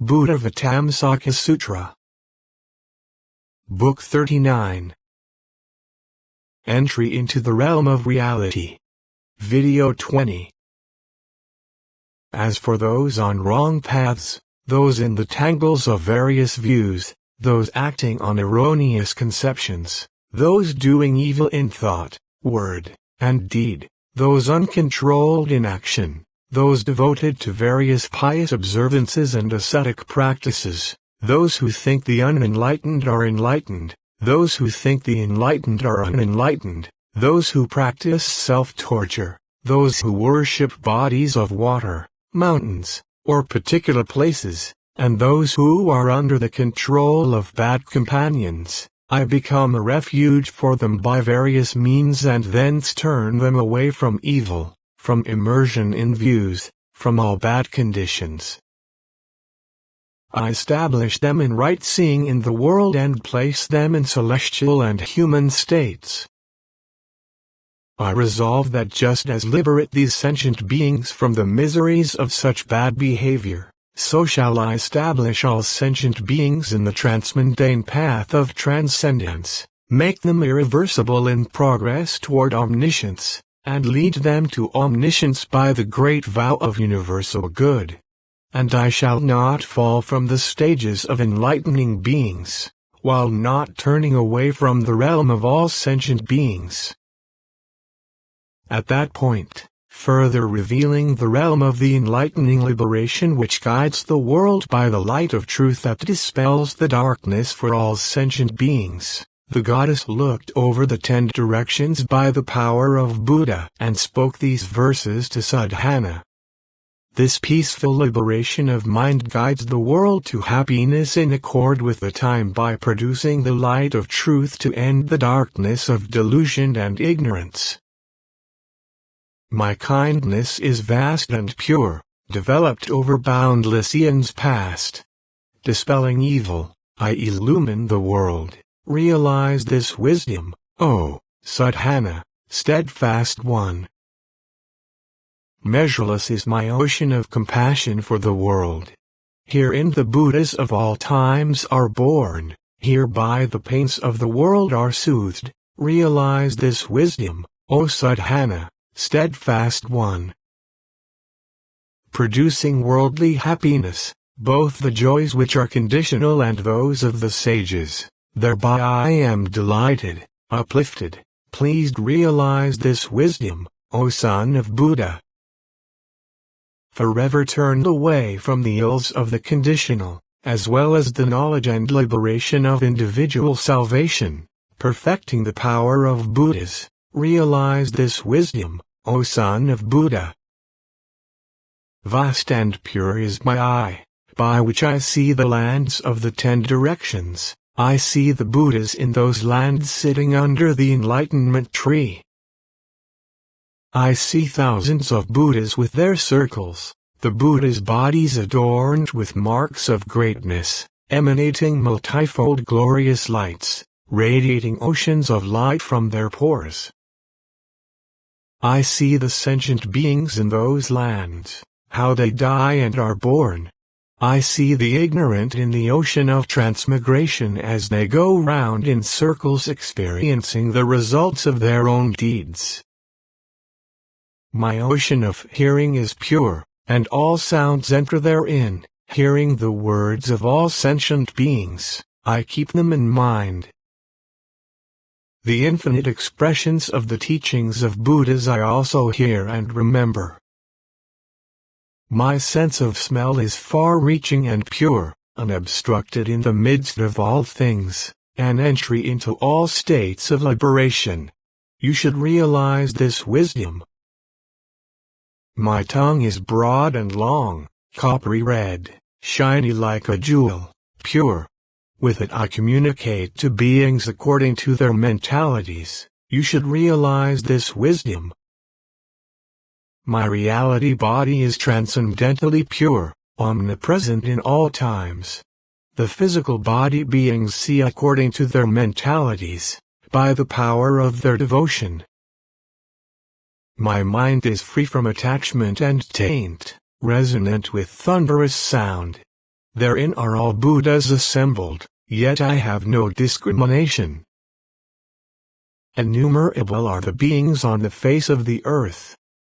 Buddhāvataṃsaka Sutra. Book 39. Entry into the Realm of Reality. Video 20. As for those on wrong paths, those in the tangles of various views, those acting on erroneous conceptions, those doing evil in thought, word, and deed, those uncontrolled in action, those devoted to various pious observances and ascetic practices, those who think the unenlightened are enlightened, those who think the enlightened are unenlightened, those who practice self-torture, those who worship bodies of water, mountains, or particular places, and those who are under the control of bad companions, I become a refuge for them by various means and thence turn them away from evil, from immersion in views, from all bad conditions. I establish them in right seeing in the world and place them in celestial and human states. I resolve that just as liberate these sentient beings from the miseries of such bad behavior, so shall I establish all sentient beings in the transmundane path of transcendence, make them irreversible in progress toward omniscience, and lead them to omniscience by the great vow of universal good. And I shall not fall from the stages of enlightening beings, while not turning away from the realm of all sentient beings. At that point, further revealing the realm of the enlightening liberation which guides the world by the light of truth that dispels the darkness for all sentient beings, the goddess looked over the 10 directions by the power of Buddha and spoke these verses to Sadhana. This peaceful liberation of mind guides the world to happiness in accord with the time by producing the light of truth to end the darkness of delusion and ignorance. My kindness is vast and pure, developed over boundless eons past. Dispelling evil, I illumine the world. Realize this wisdom, O Sadhana, steadfast one. Measureless is my ocean of compassion for the world. Herein the Buddhas of all times are born, hereby the pains of the world are soothed. Realize this wisdom, O Sadhana, steadfast one. Producing worldly happiness, both the joys which are conditional and those of the sages, thereby I am delighted, uplifted, pleased. Realize this wisdom, O son of Buddha. Forever turned away from the ills of the conditional, as well as the knowledge and liberation of individual salvation, perfecting the power of Buddhas. Realize this wisdom, O son of Buddha. Vast and pure is my eye, by which I see the lands of the 10 directions. I see the Buddhas in those lands sitting under the enlightenment tree. I see thousands of Buddhas with their circles, the Buddhas' bodies adorned with marks of greatness, emanating multifold glorious lights, radiating oceans of light from their pores. I see the sentient beings in those lands, how they die and are born. I see the ignorant in the ocean of transmigration as they go round in circles experiencing the results of their own deeds. My ocean of hearing is pure, and all sounds enter therein, hearing the words of all sentient beings, I keep them in mind. The infinite expressions of the teachings of Buddhas I also hear and remember. My sense of smell is far-reaching and pure, unobstructed in the midst of all things, an entry into all states of liberation. You should realize this wisdom. My tongue is broad and long, coppery red, shiny like a jewel, pure. With it I communicate to beings according to their mentalities. You should realize this wisdom. My reality body is transcendentally pure, omnipresent in all times. The physical body beings see according to their mentalities, by the power of their devotion. My mind is free from attachment and taint, resonant with thunderous sound. therein are all Buddhas assembled, yet I have no discrimination. Innumerable are the beings on the face of the earth.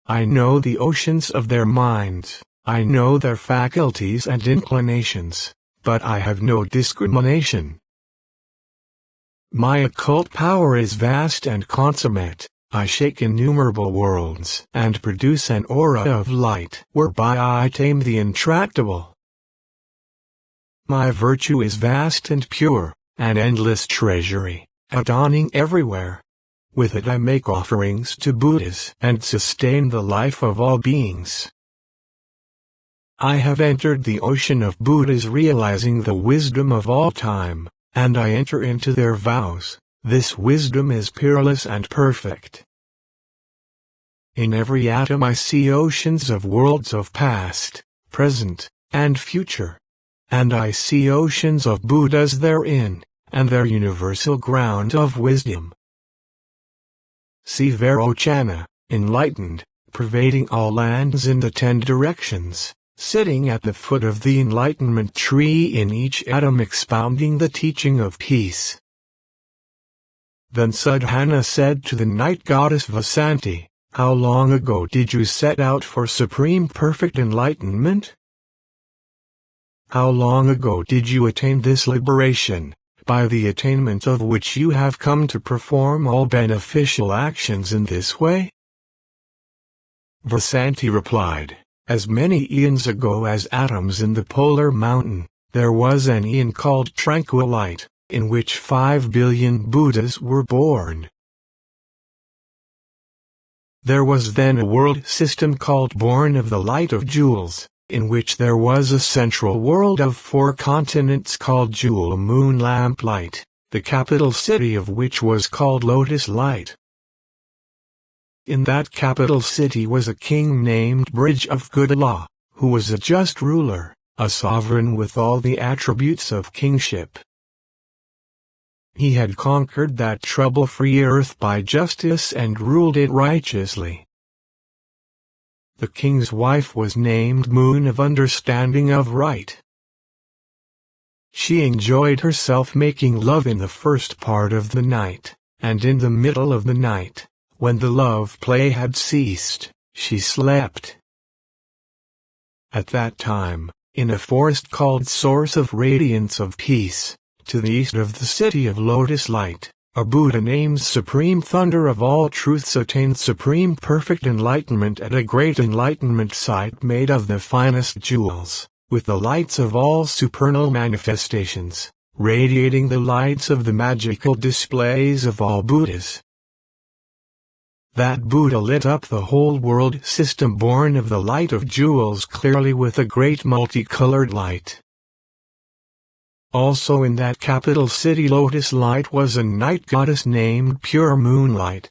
I know the oceans of their minds, I know their faculties and inclinations, but I have no discrimination. My occult power is vast and consummate. I shake innumerable worlds and produce an aura of light whereby I tame the intractable. My virtue is vast and pure, an endless treasury, adorning everywhere. With it I make offerings to Buddhas and sustain the life of all beings. I have entered the ocean of Buddhas realizing the wisdom of all time, and I enter into their vows. This wisdom is peerless and perfect. In every atom I see oceans of worlds of past, present, and future. And I see oceans of Buddhas therein, and their universal ground of wisdom. See Vairocana, enlightened, pervading all lands in the 10 directions, sitting at the foot of the enlightenment tree in each atom expounding the teaching of peace. Then Sadhana said to the night goddess Vasanti, "How long ago did you set out for supreme perfect enlightenment? How long ago did you attain this liberation, by the attainment of which you have come to perform all beneficial actions in this way?" Vasanti replied, "As many eons ago as atoms in the polar mountain, there was an eon called tranquil light, in which 5 billion Buddhas were born. There was then a world system called born of the light of jewels, in which there was a central world of 4 continents called Jewel Moon Lamplight, the capital city of which was called Lotus Light. In that capital city was a king named Bridge of Good Law, who was a just ruler, a sovereign with all the attributes of kingship. He had conquered that trouble-free earth by justice and ruled it righteously. The king's wife was named Moon of Understanding of Right. She enjoyed herself making love in the first part of the night, and in the middle of the night, when the love play had ceased, she slept. At that time, in a forest called Source of Radiance of Peace, to the east of the city of Lotus Light, a Buddha named Supreme Thunder of all truths attained supreme perfect enlightenment at a great enlightenment site made of the finest jewels, with the lights of all supernal manifestations, radiating the lights of the magical displays of all Buddhas. That Buddha lit up the whole world system born of the light of jewels clearly with a great multicolored light. Also in that capital city Lotus Light was a night goddess named Pure Moonlight.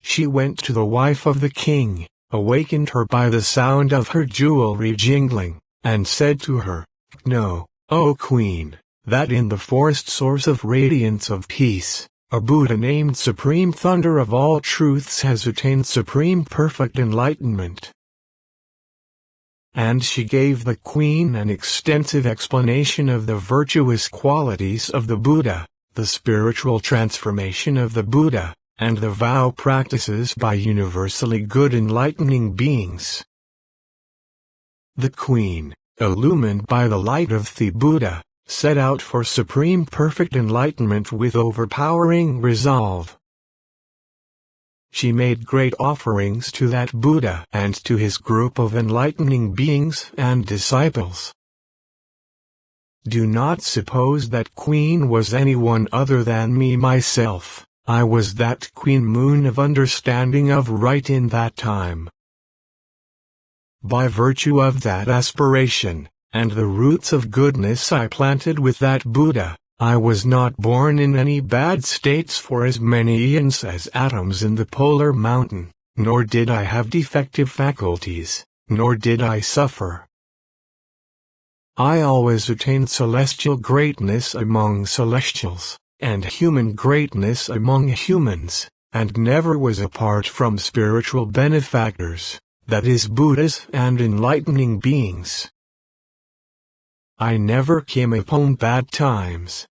She went to the wife of the king, awakened her by the sound of her jewelry jingling, and said to her, "Know, O Queen, that in the forest Source of Radiance of Peace, a Buddha named Supreme Thunder of all truths has attained supreme perfect enlightenment." And she gave the queen an extensive explanation of the virtuous qualities of the Buddha, the spiritual transformation of the Buddha, and the vow practices by universally good enlightening beings. The queen, illumined by the light of the Buddha, set out for supreme perfect enlightenment with overpowering resolve. She made great offerings to that Buddha and to his group of enlightening beings and disciples. Do not suppose that queen was anyone other than me myself. I was that Queen Moon of Understanding of Right in that time. By virtue of that aspiration, and the roots of goodness I planted with that Buddha, I was not born in any bad states for as many eons as atoms in the polar mountain, nor did I have defective faculties, nor did I suffer. I always attained celestial greatness among celestials, and human greatness among humans, and never was apart from spiritual benefactors, that is Buddhas and enlightening beings. I never came upon bad times.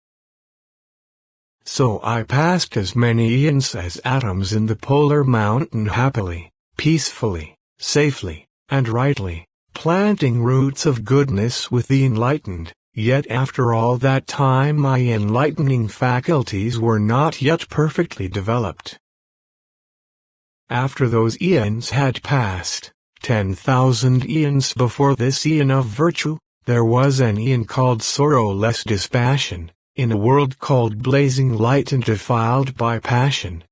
So I passed as many eons as atoms in the polar mountain happily, peacefully, safely, and rightly, planting roots of goodness with the enlightened, yet after all that time my enlightening faculties were not yet perfectly developed. After those eons had passed, 10,000 eons before this eon of virtue, there was an eon called sorrowless dispassion, in a world called blazing light and defiled by passion.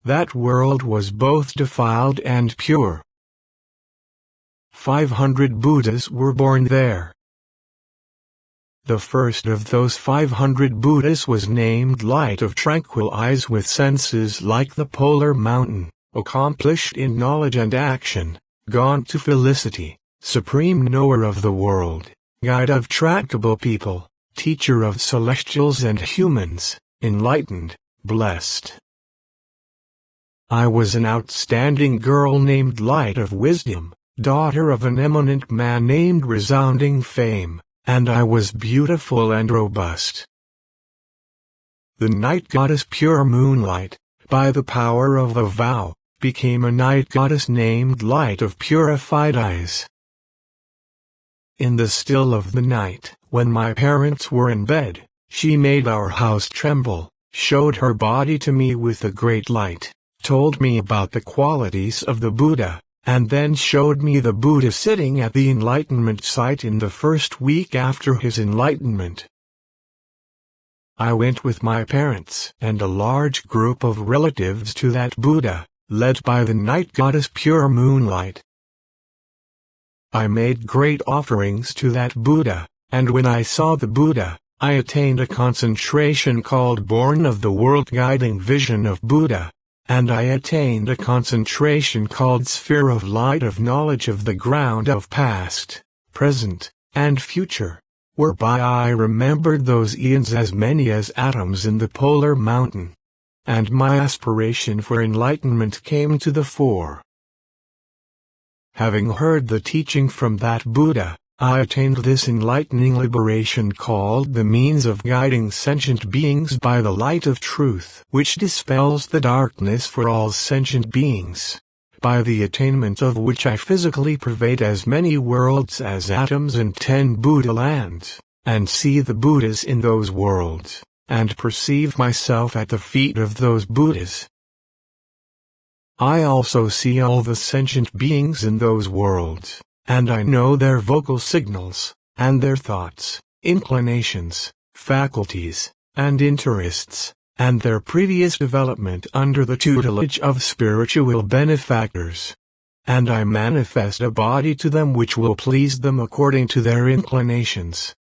That world was both defiled and pure. 500 Buddhas were born there. The first of those 500 Buddhas was named Light of Tranquil Eyes with senses like the polar mountain, accomplished in knowledge and action, gone to felicity, supreme knower of the world, guide of tractable people, teacher of celestials and humans, enlightened, blessed. I was an outstanding girl named Light of Wisdom, daughter of an eminent man named Resounding Fame, and I was beautiful and robust. The night goddess Pure Moonlight, by the power of a vow, became a night goddess named Light of Purified Eyes. In the still of the night, when my parents were in bed, she made our house tremble, showed her body to me with a great light, told me about the qualities of the Buddha, and then showed me the Buddha sitting at the enlightenment site in the first week after his enlightenment. I went with my parents and a large group of relatives to that Buddha, led by the night goddess Pure Moonlight. I made great offerings to that Buddha, and when I saw the Buddha, I attained a concentration called Born of the World Guiding Vision of Buddha, and I attained a concentration called Sphere of Light of Knowledge of the Ground of Past, Present, and Future, whereby I remembered those eons as many as atoms in the polar mountain, and my aspiration for enlightenment came to the fore. Having heard the teaching from that Buddha, I attained this enlightening liberation called the means of guiding sentient beings by the light of truth, which dispels the darkness for all sentient beings, by the attainment of which I physically pervade as many worlds as atoms in 10 Buddha lands, and see the Buddhas in those worlds, and perceive myself at the feet of those Buddhas. I also see all the sentient beings in those worlds, and I know their vocal signals, and their thoughts, inclinations, faculties, and interests, and their previous development under the tutelage of spiritual benefactors. And I manifest a body to them which will please them according to their inclinations.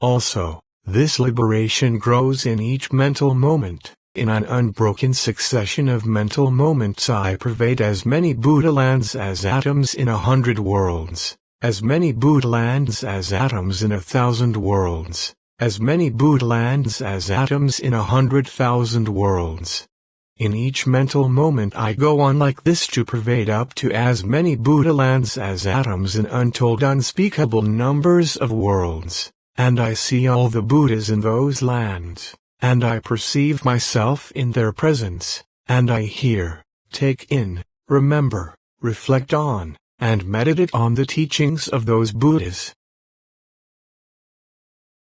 Also, this liberation grows in each mental moment. In an unbroken succession of mental moments I pervade as many Buddha lands as atoms in 100 worlds, as many Buddha lands as atoms in 1,000 worlds, as many Buddha lands as atoms in 100,000 worlds. In each mental moment I go on like this to pervade up to as many Buddha lands as atoms in untold unspeakable numbers of worlds, and I see all the Buddhas in those lands. And I perceive myself in their presence, and I hear, take in, remember, reflect on, and meditate on the teachings of those Buddhas.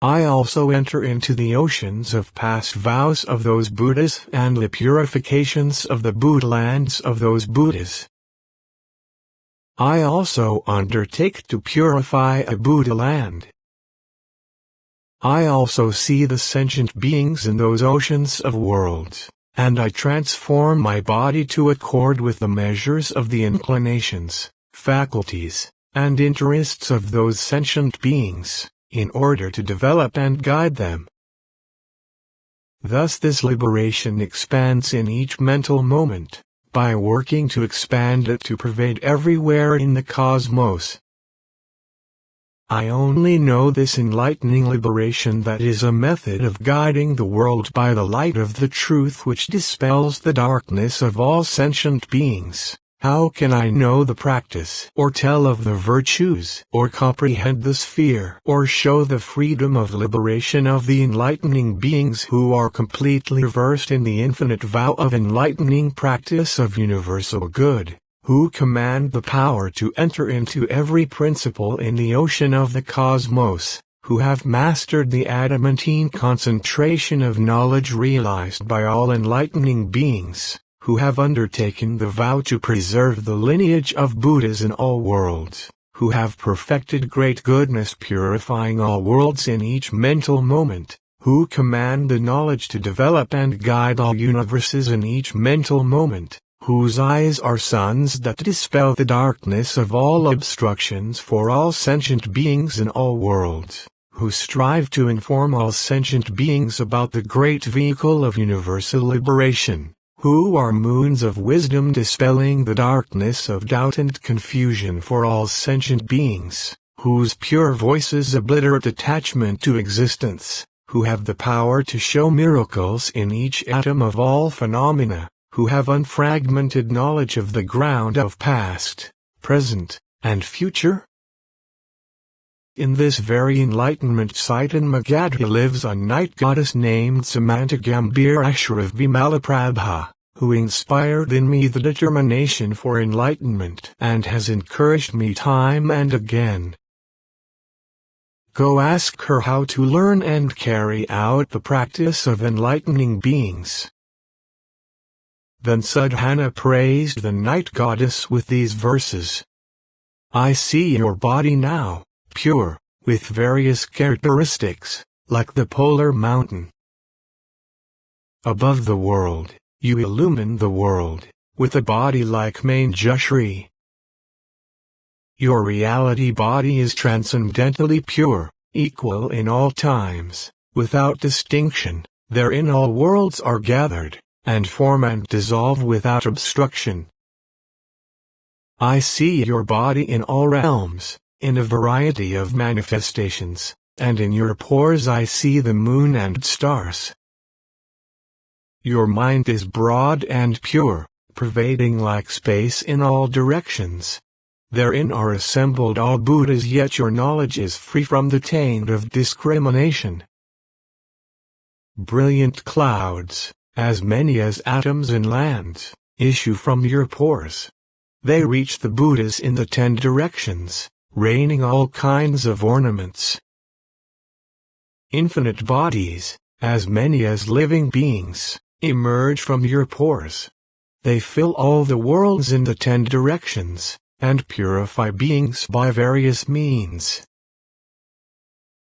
I also enter into the oceans of past vows of those Buddhas and the purifications of the Buddha lands of those Buddhas. I also undertake to purify a Buddha land. I also see the sentient beings in those oceans of worlds, and I transform my body to accord with the measures of the inclinations, faculties, and interests of those sentient beings, in order to develop and guide them. Thus this liberation expands in each mental moment, by working to expand it to pervade everywhere in the cosmos. I only know this enlightening liberation that is a method of guiding the world by the light of the truth which dispels the darkness of all sentient beings, How can I know the practice, or tell of the virtues, or comprehend the sphere, or show the freedom of liberation of the enlightening beings who are completely versed in the infinite vow of enlightening practice of universal good, who command the power to enter into every principle in the ocean of the cosmos, who have mastered the adamantine concentration of knowledge realized by all enlightening beings, who have undertaken the vow to preserve the lineage of Buddhas in all worlds, who have perfected great goodness purifying all worlds in each mental moment, who command the knowledge to develop and guide all universes in each mental moment, whose eyes are suns that dispel the darkness of all obstructions for all sentient beings in all worlds, who strive to inform all sentient beings about the great vehicle of universal liberation, who are moons of wisdom dispelling the darkness of doubt and confusion for all sentient beings, whose pure voices obliterate attachment to existence, who have the power to show miracles in each atom of all phenomena, who have unfragmented knowledge of the ground of past, present, and future? In this very enlightenment site in Magadha lives a night goddess named Samantagambira Vimalaprabha, who inspired in me the determination for enlightenment and has encouraged me time and again. Go ask her how to learn and carry out the practice of enlightening beings. Then Sadhana praised the night goddess with these verses. I see your body now, pure, with various characteristics, like the polar mountain. Above the world, you illumine the world, with a body like Manjushri. Your reality body is transcendentally pure, equal in all times, without distinction, therein all worlds are gathered, and form and dissolve without obstruction. I see your body in all realms, in a variety of manifestations, and in your pores I see the moon and stars. Your mind is broad and pure, pervading like space in all directions. Therein are assembled all Buddhas, yet your knowledge is free from the taint of discrimination. Brilliant clouds, as many as atoms and lands, issue from your pores. They reach the Buddhas in the 10 directions, raining all kinds of ornaments. Infinite bodies, as many as living beings, emerge from your pores. They fill all the worlds in the 10 directions, and purify beings by various means.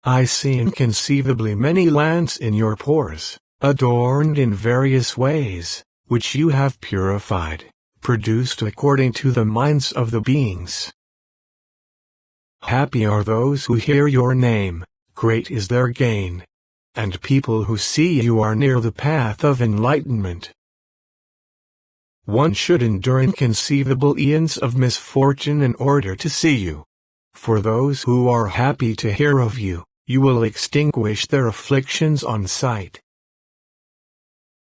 I see inconceivably many lands in your pores, adorned in various ways, which you have purified, produced according to the minds of the beings. Happy are those who hear your name, great is their gain. And people who see you are near the path of enlightenment. One should endure inconceivable eons of misfortune in order to see you. For those who are happy to hear of you, you will extinguish their afflictions on sight.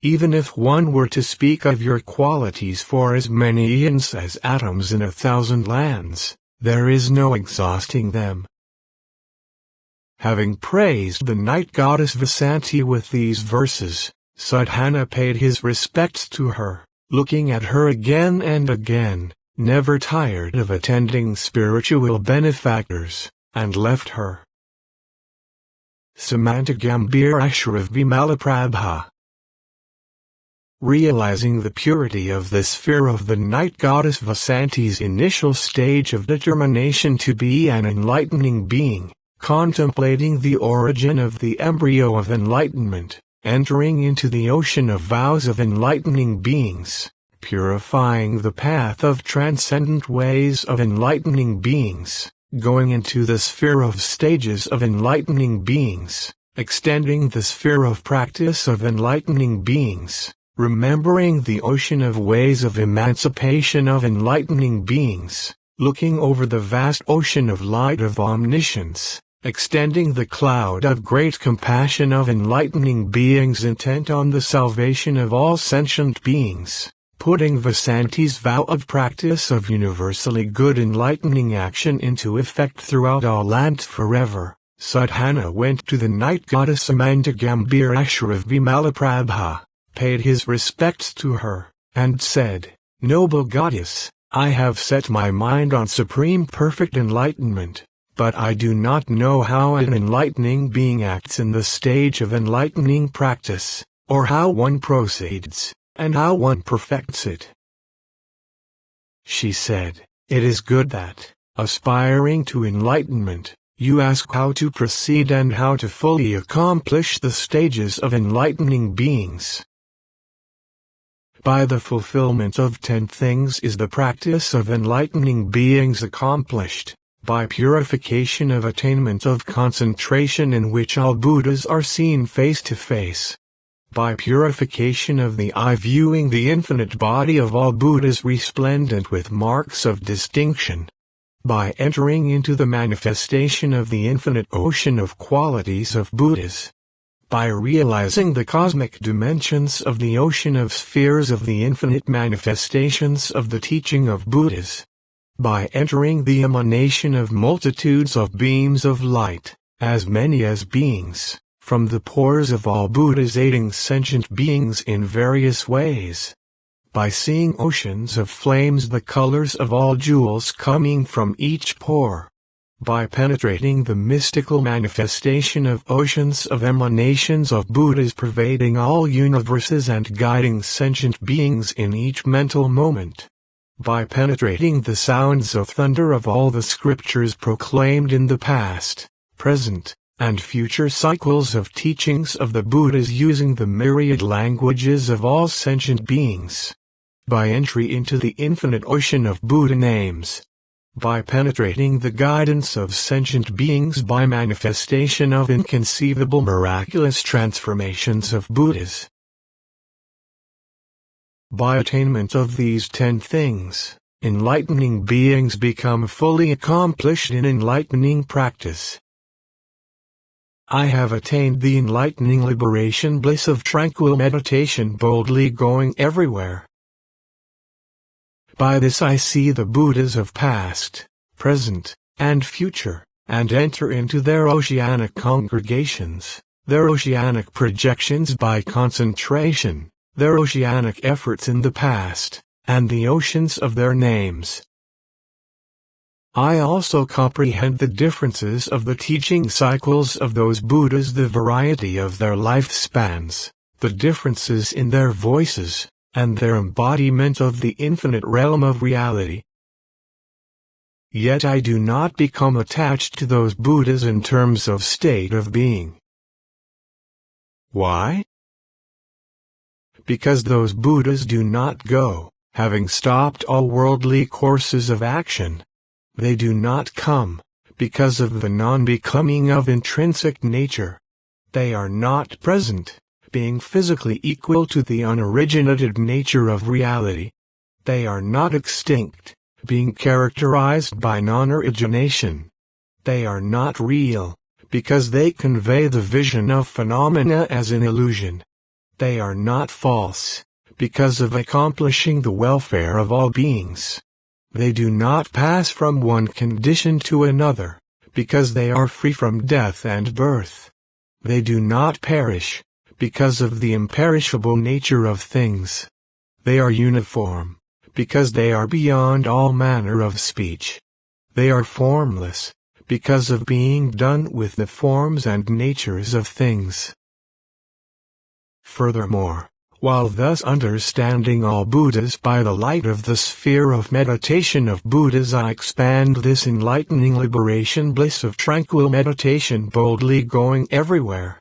Even if one were to speak of your qualities for as many eons as atoms in 1,000 lands, there is no exhausting them. Having praised the night goddess Vasanti with these verses, Sadhana paid his respects to her, looking at her again and again, never tired of attending spiritual benefactors, and left her. Samantagambira Vimalaprabha. Realizing the purity of the sphere of the night goddess Vasanti's initial stage of determination to be an enlightening being, contemplating the origin of the embryo of enlightenment, entering into the ocean of vows of enlightening beings, purifying the path of transcendent ways of enlightening beings, going into the sphere of stages of enlightening beings, extending the sphere of practice of enlightening beings, remembering the ocean of ways of emancipation of enlightening beings, looking over the vast ocean of light of omniscience, extending the cloud of great compassion of enlightening beings intent on the salvation of all sentient beings, putting Vasanti's vow of practice of universally good enlightening action into effect throughout all lands forever, Sadhana went to the night goddess Amantagambirashwar of Vimalaprabha, paid his respects to her, and said, "Noble goddess, I have set my mind on supreme perfect enlightenment, but I do not know how an enlightening being acts in the stage of enlightening practice, or how one proceeds, and how one perfects it." She said, "It is good that, aspiring to enlightenment, you ask how to proceed and how to fully accomplish the stages of enlightening beings. By the fulfillment of 10 things is the practice of enlightening beings accomplished, by purification of attainment of concentration in which all Buddhas are seen face to face, by purification of the eye viewing the infinite body of all Buddhas resplendent with marks of distinction, by entering into the manifestation of the infinite ocean of qualities of Buddhas, by realizing the cosmic dimensions of the ocean of spheres of the infinite manifestations of the teaching of Buddhas, by entering the emanation of multitudes of beams of light, as many as beings, from the pores of all Buddhas aiding sentient beings in various ways, by seeing oceans of flames the colors of all jewels coming from each pore, by penetrating the mystical manifestation of oceans of emanations of Buddhas pervading all universes and guiding sentient beings in each mental moment, by penetrating the sounds of thunder of all the scriptures proclaimed in the past, present, and future cycles of teachings of the Buddhas using the myriad languages of all sentient beings, by entry into the infinite ocean of Buddha names, by penetrating the guidance of sentient beings by manifestation of inconceivable miraculous transformations of Buddhas. By attainment of these 10 things, enlightening beings become fully accomplished in enlightening practice. I have attained the enlightening liberation bliss of tranquil meditation boldly going everywhere. By this I see the Buddhas of past, present, and future, and enter into their oceanic congregations, their oceanic projections by concentration, their oceanic efforts in the past, and the oceans of their names. I also comprehend the differences of the teaching cycles of those Buddhas, the variety of their lifespans, the differences in their voices, and their embodiment of the infinite realm of reality. Yet I do not become attached to those Buddhas in terms of state of being. Why? Because those Buddhas do not go, having stopped all worldly courses of action. They do not come, because of the non-becoming of intrinsic nature. They are not present, being physically equal to the unoriginated nature of reality. They are not extinct, being characterized by non-origination. They are not real, because they convey the vision of phenomena as an illusion. They are not false, because of accomplishing the welfare of all beings. They do not pass from one condition to another, because they are free from death and birth. They do not perish, because of the imperishable nature of things. They are uniform, because they are beyond all manner of speech. They are formless, because of being done with the forms and natures of things. Furthermore, while thus understanding all Buddhas by the light of the sphere of meditation of Buddhas, I expand this enlightening liberation bliss of tranquil meditation boldly going everywhere.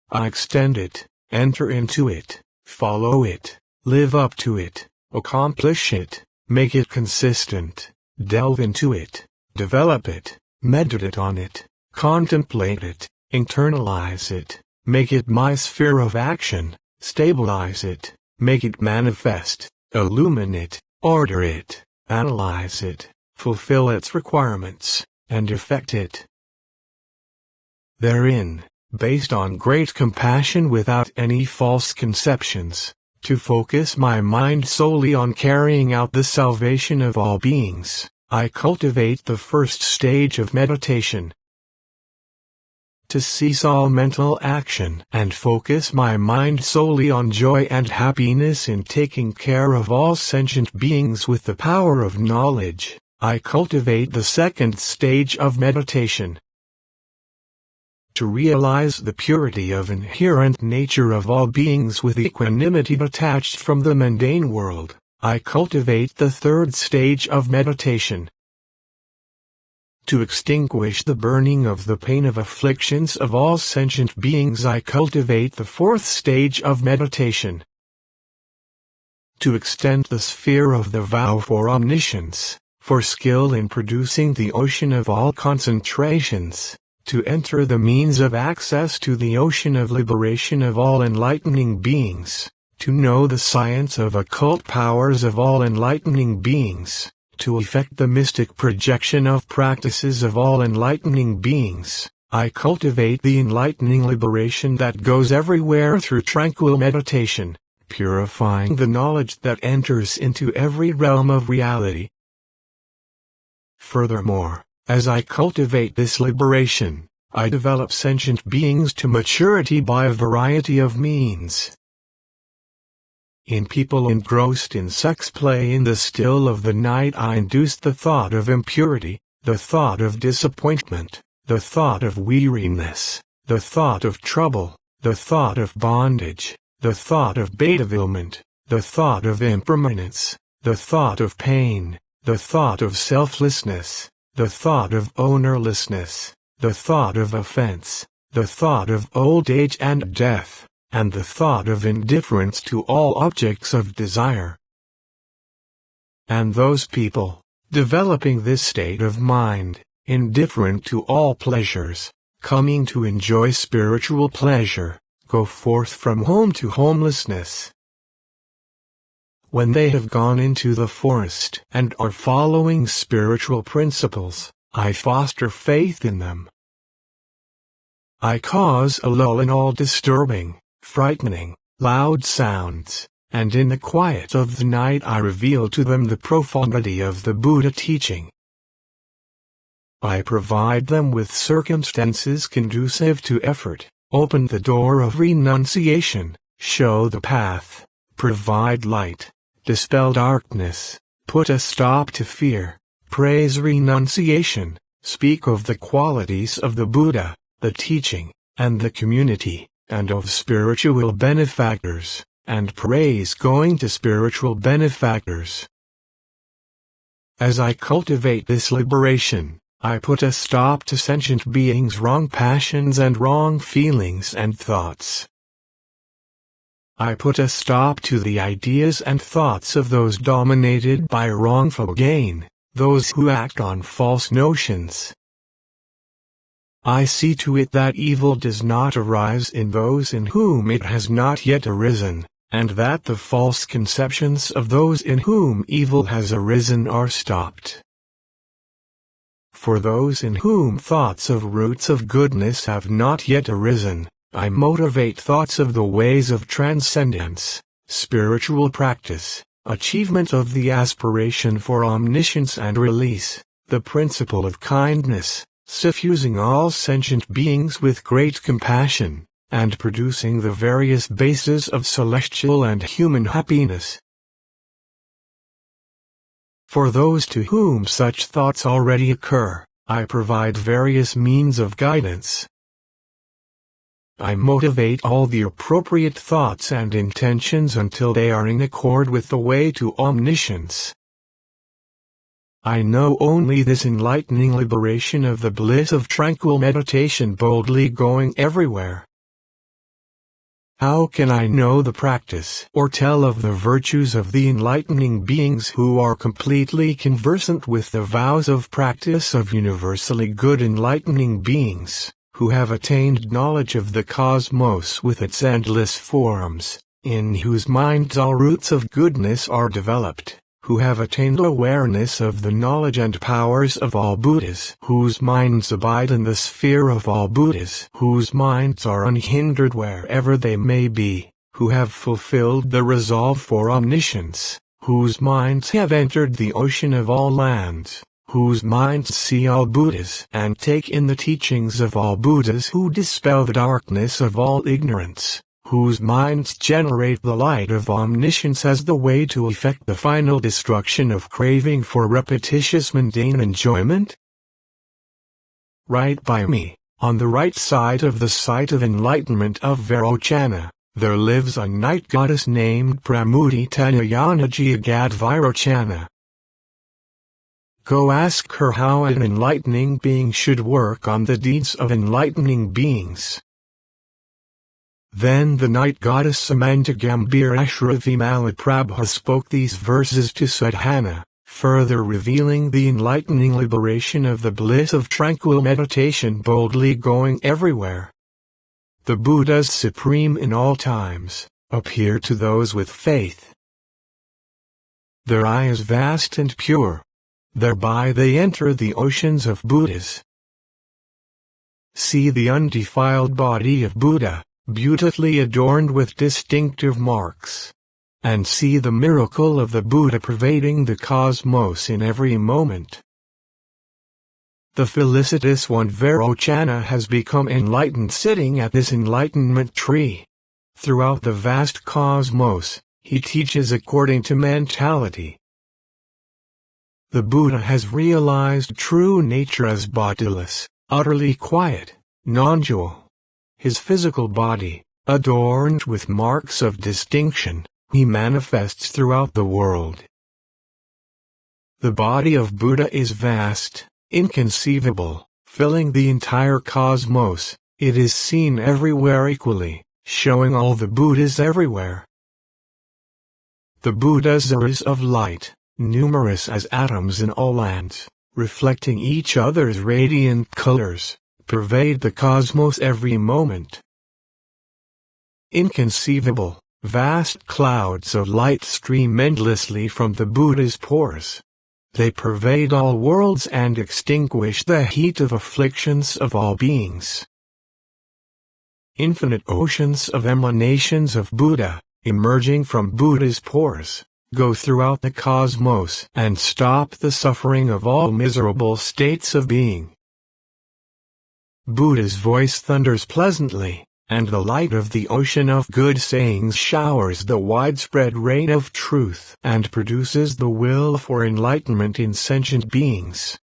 I extend it, enter into it, follow it, live up to it, accomplish it, make it consistent, delve into it, develop it, meditate on it, contemplate it, internalize it, make it my sphere of action, stabilize it, make it manifest, illumine it, order it, analyze it, fulfill its requirements, and effect it. Therein, based on great compassion without any false conceptions, To focus my mind solely on carrying out the salvation of all beings, I cultivate the first stage of meditation. To cease all mental action and focus my mind solely on joy and happiness in taking care of all sentient beings with the power of knowledge, I cultivate the second stage of meditation. To realize the purity of inherent nature of all beings with equanimity detached from the mundane world, I cultivate the third stage of meditation. To extinguish the burning of the pain of afflictions of all sentient beings, I cultivate the fourth stage of meditation. To extend the sphere of the vow for omniscience, for skill in producing the ocean of all concentrations, to enter the means of access to the ocean of liberation of all enlightening beings, to know the science of occult powers of all enlightening beings, to effect the mystic projection of practices of all enlightening beings, I cultivate the enlightening liberation that goes everywhere through tranquil meditation, purifying the knowledge that enters into every realm of reality. Furthermore, as I cultivate this liberation, I develop sentient beings to maturity by a variety of means. In people engrossed in sex play in the still of the night, I induce the thought of impurity, the thought of disappointment, the thought of weariness, the thought of trouble, the thought of bondage, the thought of bedevilment, the thought of impermanence, the thought of pain, the thought of selflessness, the thought of ownerlessness, the thought of offense, the thought of old age and death, and the thought of indifference to all objects of desire. And those people, developing this state of mind, indifferent to all pleasures, coming to enjoy spiritual pleasure, go forth from home to homelessness. When they have gone into the forest and are following spiritual principles, I foster faith in them. I cause a lull in all disturbing, frightening, loud sounds, and in the quiet of the night I reveal to them the profundity of the Buddha teaching. I provide them with circumstances conducive to effort, open the door of renunciation, show the path, provide light, dispel darkness, put a stop to fear, praise renunciation, speak of the qualities of the Buddha, the teaching, and the community, and of spiritual benefactors, and praise going to spiritual benefactors. As I cultivate this liberation, I put a stop to sentient beings' wrong passions and wrong feelings and thoughts. I put a stop to the ideas and thoughts of those dominated by wrongful gain, those who act on false notions. I see to it that evil does not arise in those in whom it has not yet arisen, and that the false conceptions of those in whom evil has arisen are stopped. For those in whom thoughts of roots of goodness have not yet arisen, I motivate thoughts of the ways of transcendence, spiritual practice, achievement of the aspiration for omniscience and release, the principle of kindness, suffusing all sentient beings with great compassion, and producing the various bases of celestial and human happiness. For those to whom such thoughts already occur, I provide various means of guidance. I motivate all the appropriate thoughts and intentions until they are in accord with the way to omniscience. I know only this enlightening liberation of the bliss of tranquil meditation boldly going everywhere. How can I know the practice or tell of the virtues of the enlightening beings who are completely conversant with the vows of practice of universally good enlightening beings, who have attained knowledge of the cosmos with its endless forms, in whose minds all roots of goodness are developed, who have attained awareness of the knowledge and powers of all Buddhas, whose minds abide in the sphere of all Buddhas, whose minds are unhindered wherever they may be, who have fulfilled the resolve for omniscience, whose minds have entered the ocean of all lands, whose minds see all Buddhas and take in the teachings of all Buddhas, who dispel the darkness of all ignorance, whose minds generate the light of omniscience as the way to effect the final destruction of craving for repetitious mundane enjoyment? Right by me, on the right side of the site of enlightenment of Vairocana, there lives a night goddess named Pramuditanyayanajiagadvirochana. Go ask her how an enlightening being should work on the deeds of enlightening beings. Then the night goddess Samantagambirashravimalaprabha spoke these verses to Sadhana, further revealing the enlightening liberation of the bliss of tranquil meditation boldly going everywhere. The Buddhas supreme in all times, appear to those with faith. Their eye is vast and pure. Thereby they enter the oceans of Buddhas. See the undefiled body of Buddha, beautifully adorned with distinctive marks. And see the miracle of the Buddha pervading the cosmos in every moment. The felicitous one Vairocana has become enlightened sitting at this enlightenment tree. Throughout the vast cosmos, he teaches according to mentality. The Buddha has realized true nature as bodiless, utterly quiet, non-dual. His physical body, adorned with marks of distinction, he manifests throughout the world. The body of Buddha is vast, inconceivable, filling the entire cosmos. It is seen everywhere equally, showing all the Buddhas everywhere. The Buddhas are of light, numerous as atoms in all lands, reflecting each other's radiant colors, pervade the cosmos every moment. Inconceivable, vast clouds of light stream endlessly from the Buddha's pores. They pervade all worlds and extinguish the heat of afflictions of all beings. Infinite oceans of emanations of Buddha, emerging from Buddha's pores, go throughout the cosmos and stop the suffering of all miserable states of being. Buddha's voice thunders pleasantly, and the light of the ocean of good sayings showers the widespread rain of truth and produces the will for enlightenment in sentient beings.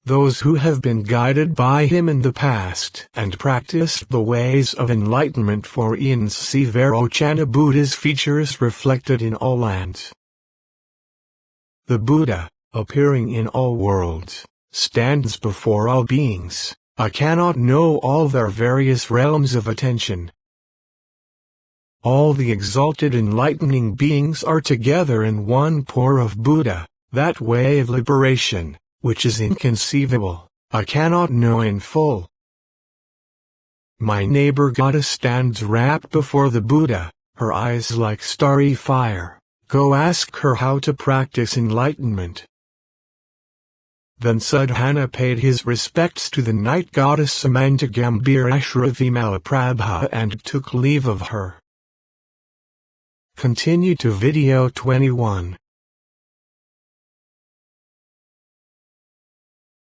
Those who have been guided by him in the past and practiced the ways of enlightenment for eons see Vairocana Buddha's features reflected in all lands. The Buddha, appearing in all worlds, stands before all beings. I cannot know all their various realms of attention. All the exalted enlightening beings are together in one pore of Buddha, that way of liberation, which is inconceivable, I cannot know in full. My neighbor goddess stands rapt before the Buddha, her eyes like starry fire. Go ask her how to practice enlightenment. Then Sadhana paid his respects to the night goddess Samantagambirashravimalaprabha and took leave of her. Continue to video 21.